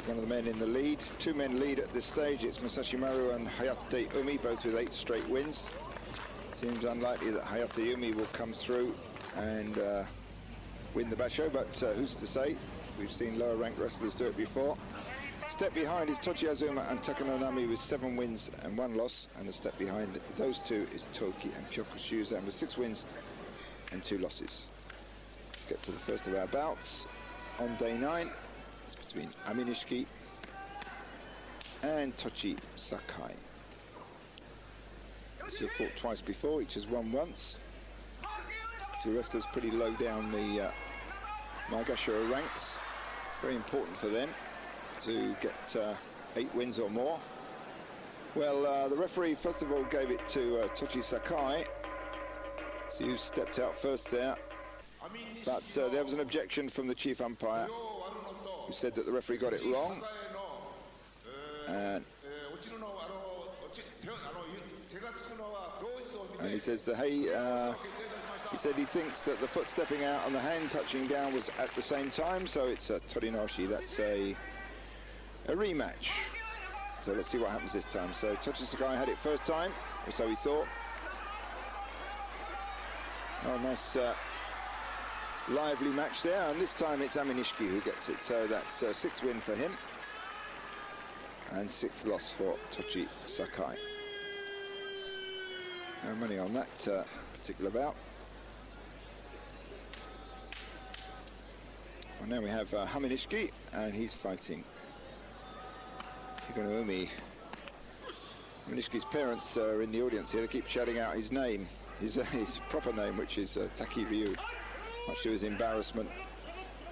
one of the men in the lead. Two men lead at this stage. It's Masashi Maru and Hayateumi, both with 8 straight wins. Seems unlikely that Hayateumi will come through and win the Basho, but who's to say? We've seen lower ranked wrestlers do it before. Step behind is Tochiazuma and Takanonami with 7 wins and 1 loss, and a step behind those two is Toki and Kyokushuzan with 6 wins and 2 losses. Let's get to the first of our bouts on day 9. It's between Aminishiki and Tochisakae. They've fought twice before, each has won once. Two wrestlers pretty low down the Maegashira ranks. Very important for them to get 8 wins or more. Well, the referee first of all gave it to Tochisakae, so you stepped out first there. But there was an objection from the chief umpire, who said that the referee got it wrong. And he says that, hey, he said he thinks that the foot stepping out and the hand touching down was at the same time, so it's a torinoshi. That's a rematch. So let's see what happens this time. So Tochisakae had it first time, or so he thought. Oh, nice lively match there, and this time it's Aminishiki who gets it. So that's a 6th win for him and 6th loss for Tochisakae. No money on that particular bout. Well, now we have Hamanishiki, and he's fighting Higonoumi. Hamanishki's parents are in the audience here. They keep shouting out his name, his proper name, which is Taki Ryu, much to his embarrassment,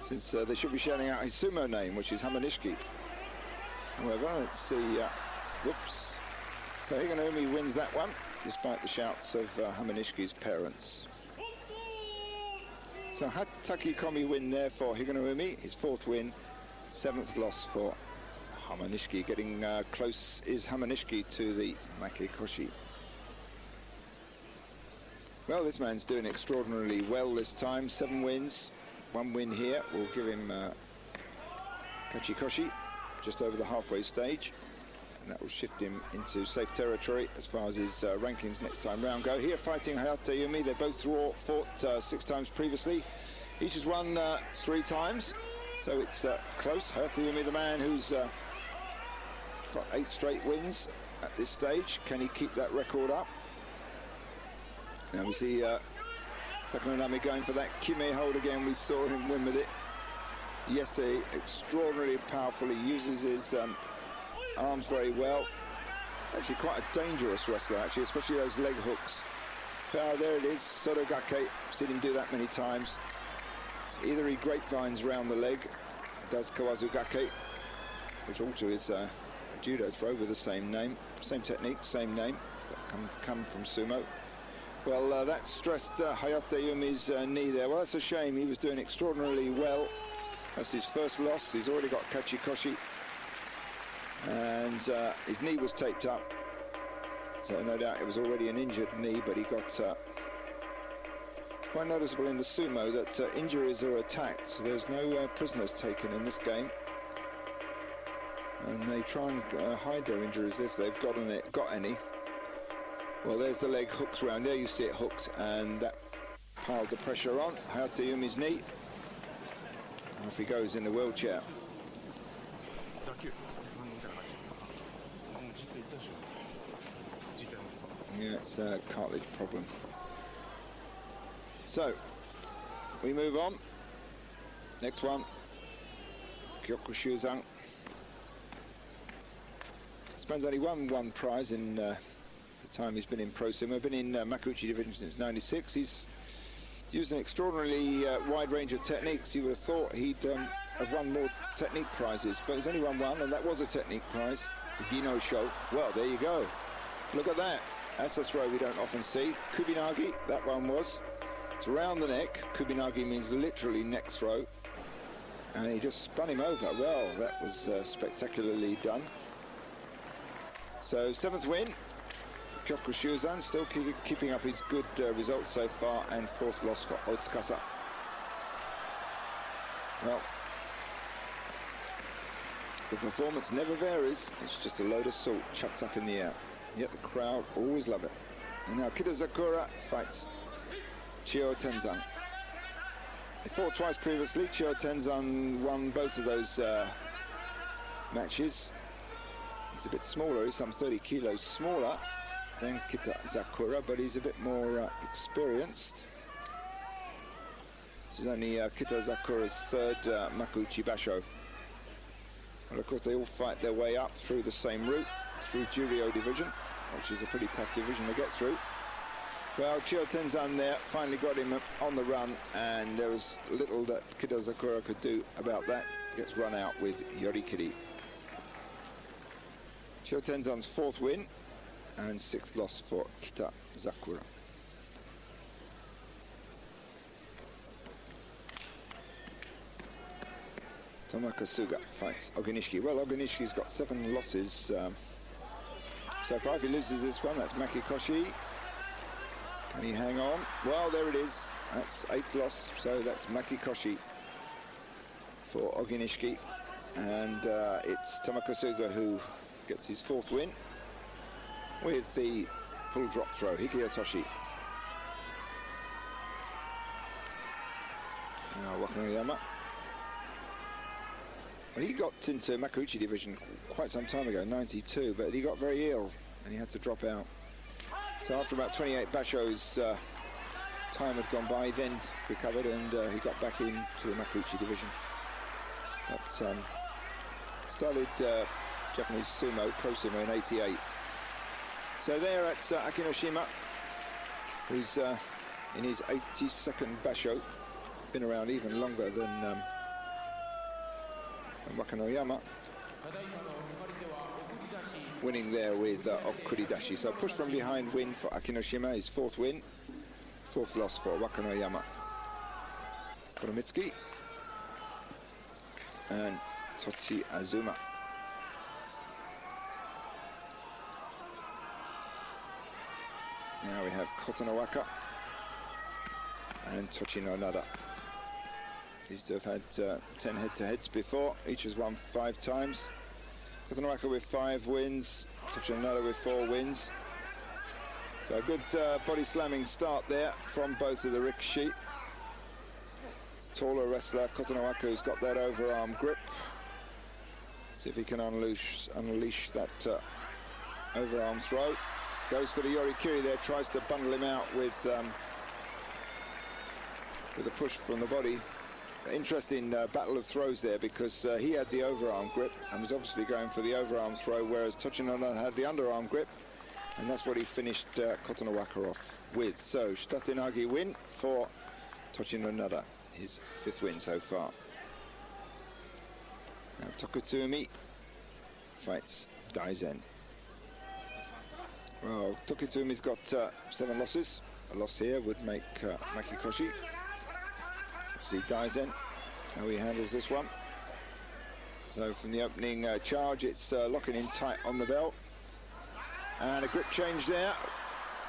since they should be shouting out his sumo name, which is Hamanishiki. However, let's see. Whoops. So Higonoumi wins that one, despite the shouts of Hamanishki's parents. So hatakikomi win there for Higonoumi, his 4th win, 7th loss for Hamanishiki. Getting close is Hamanishiki to the Makekoshi. Well, this man's doing extraordinarily well this time. 7 wins, 1 win here will give him Kachikoshi, just over the halfway stage, and that will shift him into safe territory as far as his rankings next time round go. Here fighting Hayateumi, they both fought 6 times previously. Each has won 3 times, so it's close. Hayateumi, the man who's got 8 straight wins at this stage. Can he keep that record up? Now we see Takanonami going for that Kime hold again. We saw him win with it yesterday. Extraordinarily powerful. He uses his arms very well. It's actually quite a dangerous wrestler, actually, especially those leg hooks. There it is, sotogake. Seen him do that many times. So either he grapevines round the leg, does kawazugake, which also is a judo throw with the same name, same technique, same name, but come from sumo. Well, that stressed Hayateumi's knee there. Well, that's a shame. He was doing extraordinarily well. That's his first loss. He's already got Kachikoshi, and his knee was taped up, so no doubt it was already an injured knee, but he got quite noticeable in the sumo that injuries are attacked, so there's no prisoners taken in this game, and they try and hide their injuries if they've got any. Well, there's the leg hooks round there, you see it hooked, and that piled the pressure on Hayateumi's knee. Off he goes in the wheelchair. Yeah, it's a cartilage problem. So, we move on. Next one, Kyokushuzan. This man's only won 1 prize in the time he's been in pro sumo. Been in Makuuchi division since '96. He's used an extraordinarily wide range of techniques. You would have thought he'd have won more technique prizes, but he's only won 1, and that was a technique prize, the Gino Show. Well, there you go. Look at that. That's a throw we don't often see. Kubinage, that one was. It's around the neck. Kubinage means literally neck throw. And he just spun him over. Well, that was spectacularly done. So 7th win. Kyokushuzan still keeping up his good results so far, and 4th loss for Otsukasa. Well, The performance never varies. It's just a load of salt chucked up in the air. Yet the crowd always love it. And now Kitazakura fights Chiyotenzan. They fought twice previously. Chiyotenzan won both of those matches. He's a bit smaller. He's some 30 kilos smaller than Kitazakura, but he's a bit more experienced. This is only Kitazakura's third Makuuchi Basho. And of course they all fight their way up through the same route, through Juryo division, which is a pretty tough division to get through. Well, Chiyotenzan there finally got him on the run, and there was little that Kitazakura could do about that. Gets run out with yorikiri. Chiyotenzan's fourth win and sixth loss for Kitazakura. Tamakasuga fights Oginishiki. Well, Oginishiki's got 7 losses so far. If he loses this one, that's Makikoshi. Can he hang on? Well, there it is. That's 8th loss, so that's Makikoshi for Oginishiki. And it's Tamakasuga who gets his 4th win with the full drop throw, hikiotoshi. Now Wakanoyama. Well, he got into Makuuchi division quite some time ago, 92, but he got very ill and he had to drop out. So after about 28 Basho's time had gone by, then recovered and he got back into the Makuuchi division. But started Japanese sumo, pro sumo in 88. So there at Akinoshima, who's in his 82nd Basho, been around even longer than Wakanoyama, winning there with okuridashi. So push from behind win for Akinoshima, his 4th win, 4th loss for Wakanoyama. Konomitsuki and Tochi Azuma. Now we have Kotonowaka and Tochinonada. These two have had 10 head-to-heads before. Each has won 5 times. Kotonowaka with 5 wins, Tochinonada with 4 wins. So a good body slamming start there from both of the rikishi. Taller wrestler Kotonowaka, who's got that overarm grip. See if he can unleash that overarm throw. Goes for the yorikiri there, tries to bundle him out with a push from the body. Interesting battle of throws there, because he had the overarm grip and was obviously going for the overarm throw, whereas Tochinonada had the underarm grip, and that's what he finished Kotonowaka off with. So shitatenage win for Tochinonada, his 5th win so far. Now Tokitsuumi fights Daizen. Well, Tokitsuumi's got 7 losses. A loss here would make Makikoshi. See Daizen, how he handles this one. So from the opening charge, it's locking in tight on the belt. And a grip change there.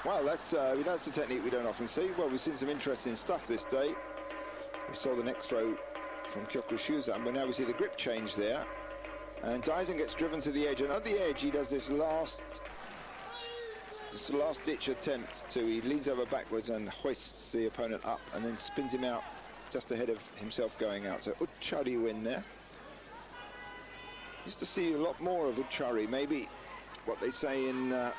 Well, that's the technique we don't often see. Well, we've seen some interesting stuff this day. We saw the next throw from Kyokushuzan, but now we see the grip change there. And Daizen gets driven to the edge, and at the edge he does this last ditch attempt he leans over backwards and hoists the opponent up and then spins him out just ahead of himself going out. So Uchari win there. Used to see a lot more of Uchari. Maybe what they say in the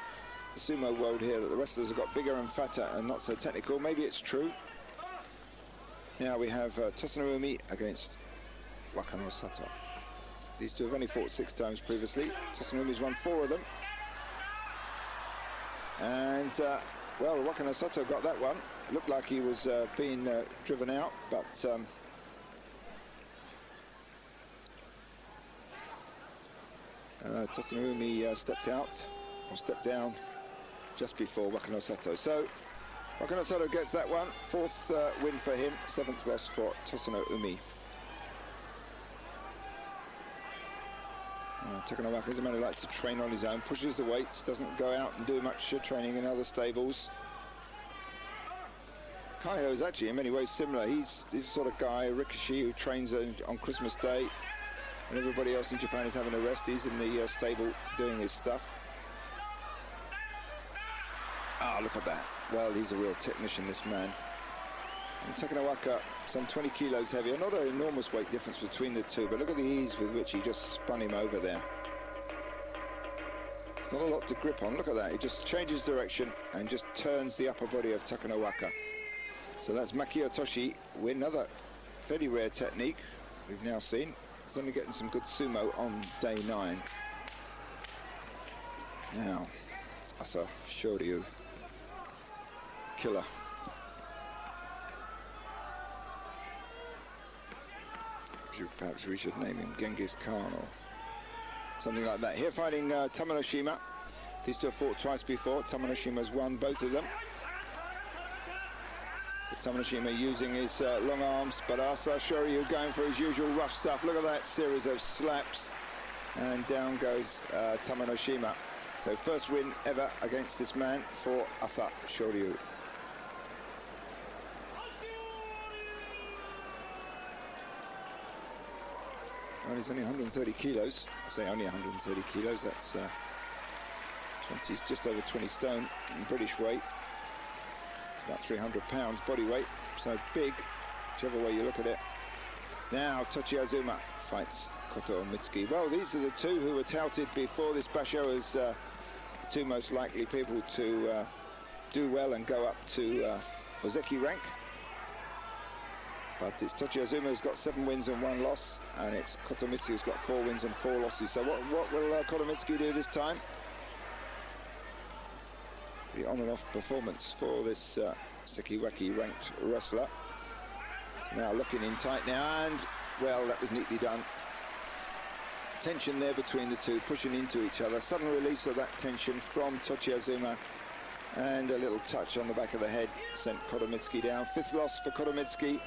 sumo world here, that the wrestlers have got bigger and fatter and not so technical. Maybe it's true. Now we have Tosanoumi against Wakanosato. These two have only fought 6 times previously. Tosanoumi's won 4 of them. And well, Wakanosato got that one. It looked like he was being driven out, but Tosanoumi stepped out, or stepped down just before Wakanosato. So Wakanosato gets that one, 4th win for him, 7th loss for Tosanoumi. Takanowaka is a man who likes to train on his own, pushes the weights, doesn't go out and do much training in other stables. Kaiho is actually in many ways similar. He's the sort of guy, Rikishi, who trains on Christmas Day, And everybody else in Japan is having a rest. He's in the stable doing his stuff. Ah, look at that. Well, he's a real technician, this man. And Takanowaka, some 20 kilos heavier. Not an enormous weight difference between the two, but look at the ease with which he just spun him over there. There's not a lot to grip on. Look at that. He just changes direction and just turns the upper body of Takanowaka. So that's hikiotoshi with another fairly rare technique we've now seen. He's only getting some good sumo on day 9. Now, Asa Shoryu. Killer. Perhaps we should name him Genghis Khan or something like that. Here fighting Tamanoshima. These two have fought twice before. Tamanoshima's won both of them. So Tamanoshima using his long arms, but Asa Shoryu going for his usual rough stuff. Look at that series of slaps, and down goes Tamanoshima. So first win ever against this man for Asa Shoryu. Well, he's only 130 kilos. I say only 130 kilos. That's 20, just over 20 stone in British weight. It's about 300 pounds body weight. So big, whichever way you look at it. Now Tochiazuma fights Kotomitsuki. Well, these are the two who were touted before this basho as the two most likely people to do well and go up to Ozeki rank. But it's Tochiazuma who's got 7 wins and 1 loss, and it's Kotomitsuki who's got 4 wins and 4 losses. So what will Kotomitsuki do this time? The on and off performance for this Sekiwaki ranked wrestler. Now looking in tight now, and well, that was neatly done. Tension there between the two, pushing into each other. Sudden release of that tension from Tochiazuma, and a little touch on the back of the head sent Kotomitsuki down. 5th loss for Kotomitsuki.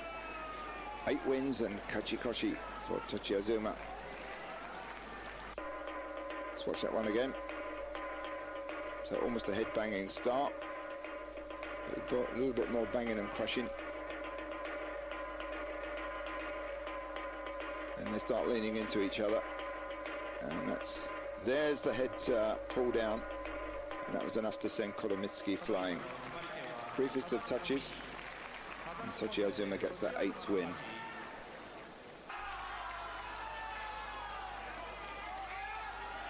8 wins and kachikoshi for Tochiazuma. Let's watch that one again. So almost a head-banging start. A little bit more banging and crushing. And they start leaning into each other. And there's the head pull down. And that was enough to send Kotomitsuki flying. Briefest of touches. And Tochiazuma gets that 8th win.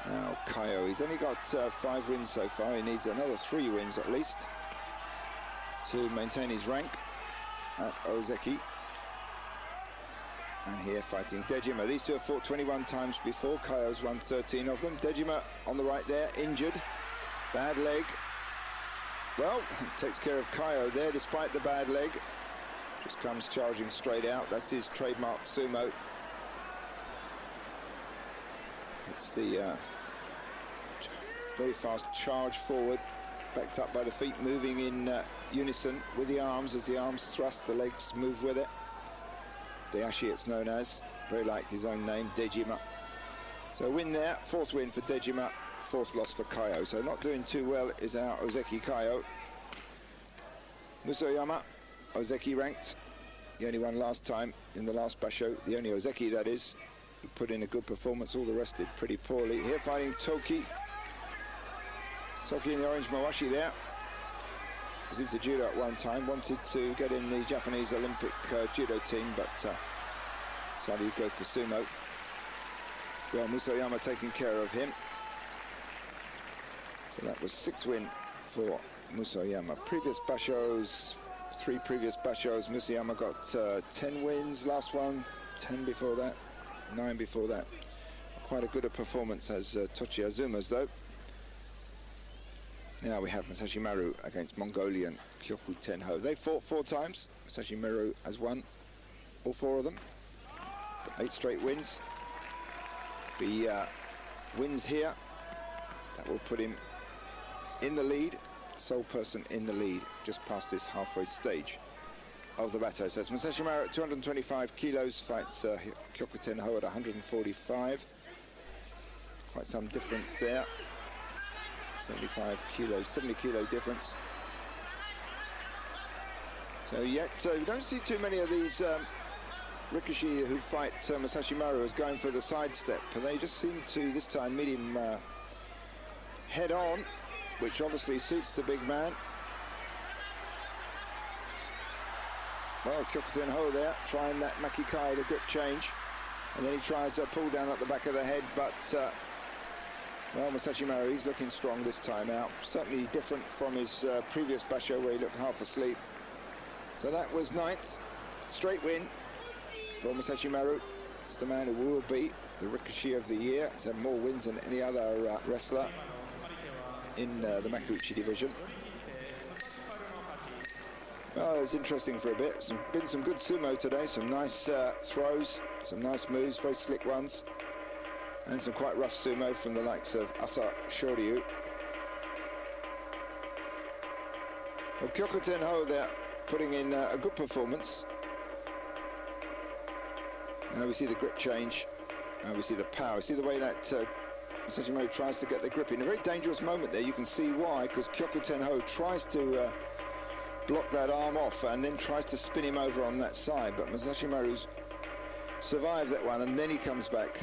Now Kaiho, he's only got 5 wins so far. He needs another 3 wins at least to maintain his rank at Ozeki. And here fighting Dejima. These two have fought 21 times before. Kaiho's won 13 of them. Dejima on the right there, injured. Bad leg. Well, takes care of Kaiho there despite the bad leg. Just comes charging straight out. That's his trademark sumo. It's the very fast charge forward, backed up by the feet, moving in unison with the arms. As the arms thrust, the legs move with it. Dayashi it's known as, very like his own name, Dejima. So win there, 4th win for Dejima, 4th loss for Kaiho. So not doing too well is our Ozeki Kaiho. Musoyama, Ozeki ranked. He only won last time in the last basho, the only Ozeki that is. He put in a good performance, all the rest did pretty poorly. Here fighting Toki. Toki in the orange mawashi there. Was into judo at one time, wanted to get in the Japanese Olympic judo team, but decided to go for sumo. Well, Musoyama taking care of him. So that was 6th win for Musoyama. Previous bashos, 3 previous bashos, Musoyama got 10 wins. Last one, 10 before that, 9 before that. Quite a good performance as Tochiazuma's though. Now we have Masashi Maru against Mongolian Kyoku Tenho. They fought 4 times. Masashi Maru has won all 4 of them. 8 straight wins. If he wins here, that will put him in the lead, sole person in the lead, just past this halfway stage of the battle. So it's Masashi Maru at 225 kilos, fights Kyoku Tenho at 145. Quite some difference there. 75 kilos, 70 kilo difference. So we don't see too many of these Rikishi, who fight Masashi Maru, is going for the sidestep, and they just seem to this time meet him head on, which obviously suits the big man. Well, Kyokutenho there, trying that Makikai, the grip change, and then he tries a pull down at the back of the head, but well, Masashi Maru, he's looking strong this time out. Certainly different from his previous basho where he looked half asleep. So that was 9th straight win for Masashi Maru. It's the man who will be the Rikishi of the year. He's had more wins than any other wrestler in the Makuuchi division. Well, it was interesting for a bit. Been some good sumo today, some nice throws, some nice moves, very slick ones, and some quite rough sumo from the likes of Asa Shoryu. Well, Kyokutenho there putting in a good performance. Now we see the grip change, now we see the power. See the way that Masashi Maru tries to get the grip in. A very dangerous moment there. You can see why, because Kyokutenho tries to block that arm off and then tries to spin him over on that side, but Masashi Maru's survived that one, and then he comes back